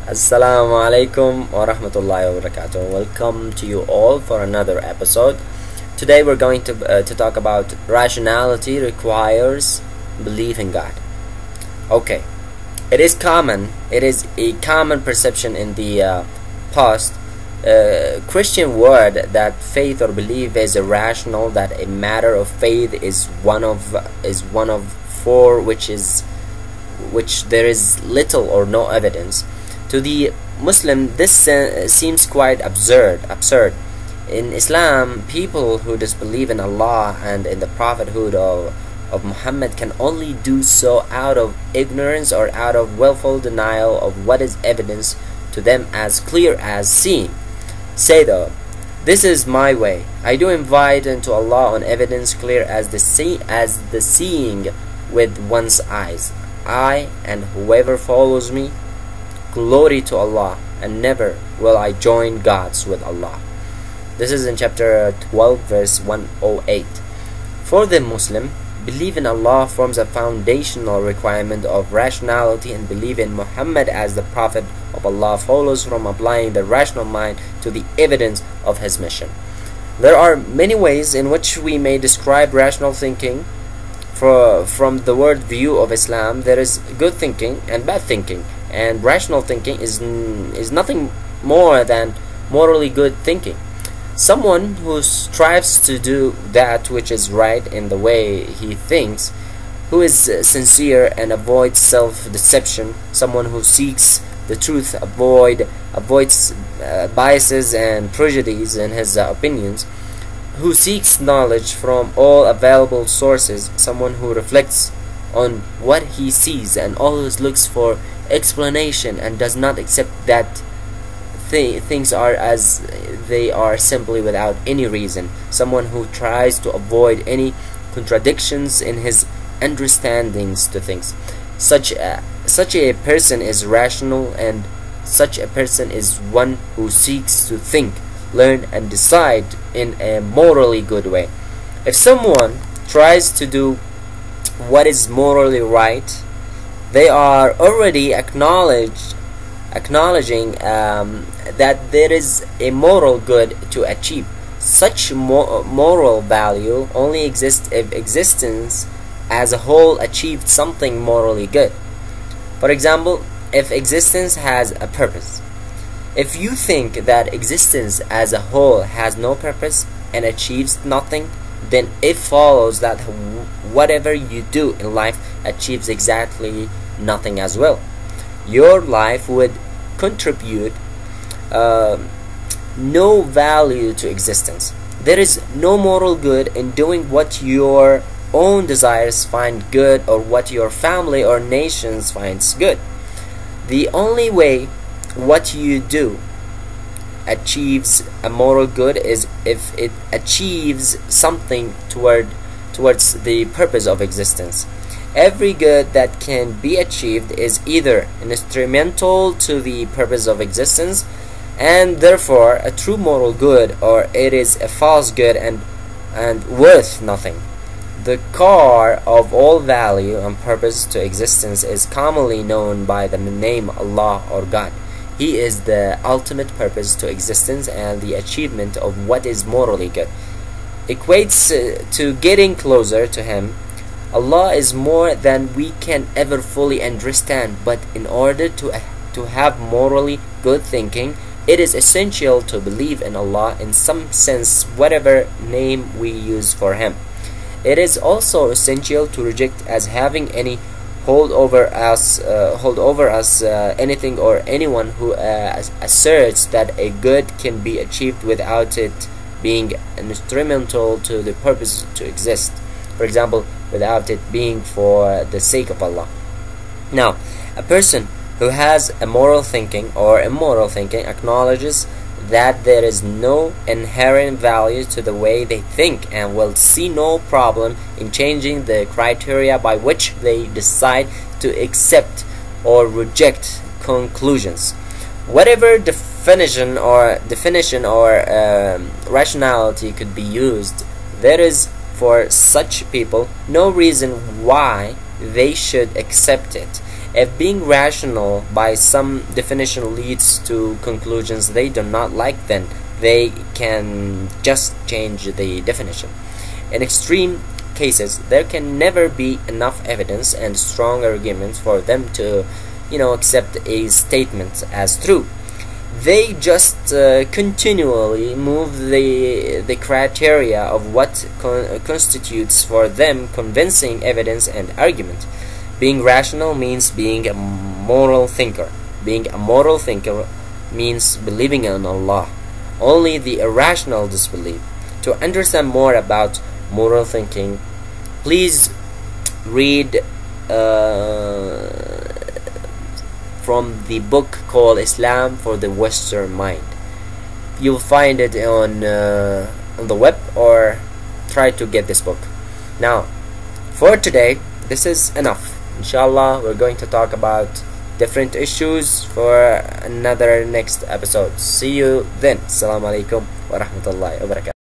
Assalamu alaikum wa rahmatullahi wa barakatuh. Welcome to you all for another episode. Today we're going to talk about rationality requires belief in God. Okay, it is a common perception in the past Christian word that faith or belief is irrational, that a matter of faith is one of four which there is little or no evidence. To the Muslim, this seems quite absurd. In Islam, people who disbelieve in Allah and in the prophethood of Muhammad can only do so out of ignorance or out of willful denial of what is evidence to them as clear as seeing. Say though, this is my way. I do invite into Allah on evidence clear as the seeing with one's eyes. I and whoever follows me, glory to Allah, and never will I join gods with Allah. This is in chapter 12 verse 108. For the Muslim, belief in Allah forms a foundational requirement of rationality, and belief in Muhammad as the prophet of Allah follows from applying the rational mind to the evidence of his mission. There are many ways in which we may describe rational thinking. From the world view of Islam, there is good thinking and bad thinking, and rational thinking is nothing more than morally good thinking. Someone who strives to do that which is right in the way he thinks, who is sincere and avoids self-deception, someone who seeks the truth, avoids biases and prejudice in his opinions, who seeks knowledge from all available sources, someone who reflects on what he sees and always looks for explanation and does not accept that things are as they are simply without any reason, someone who tries to avoid any contradictions in his understandings to things. Such a person is rational, and such a person is one who seeks to think, learn, and decide in a morally good way. If someone tries to do what is morally right, they are already acknowledging that there is a moral good to achieve. Such moral value only exists if existence as a whole achieved something morally good. For example, if existence has a purpose. If you think that existence as a whole has no purpose and achieves nothing, then it follows that whatever you do in life achieves exactly nothing as well. Your life would contribute no value to existence. There is no moral good in doing what your own desires find good or what your family or nations finds good. The only way what you do achieves a moral good is if it achieves something towards the purpose of existence. Every good that can be achieved is either instrumental to the purpose of existence and therefore a true moral good, or it is a false good and worth nothing. The core of all value and purpose to existence is commonly known by the name Allah or God. He is the ultimate purpose to existence and the achievement of what is morally good. Equates to getting closer to Him. Allah is more than we can ever fully understand, but in order to have morally good thinking, it is essential to believe in Allah in some sense, whatever name we use for Him. It is also essential to reject as having any hold over us anything or anyone who asserts that a good can be achieved without it being instrumental to the purpose to exist. For example, without it being for the sake of Allah. Now, a person who has a moral thinking or immoral thinking acknowledges that there is no inherent value to the way they think and will see no problem in changing the criteria by which they decide to accept or reject conclusions. Whatever definition or rationality could be used, there is for such people no reason why they should accept it. If being rational by some definition leads to conclusions they do not like, then they can just change the definition. In extreme cases, there can never be enough evidence and strong arguments for them to, accept a statement as true. They just continually move the criteria of what constitutes for them convincing evidence and argument. Being rational means being a moral thinker. Being a moral thinker means believing in Allah. Only the irrational disbelieve. To understand more about moral thinking, please read from the book called Islam for the Western Mind. You'll find it on the web, or try to get this book. Now, for today, this is enough. Inshallah, we're going to talk about different issues for another next episode. See you then. Assalamu alaikum wa rahmatullahi wa barakatuh.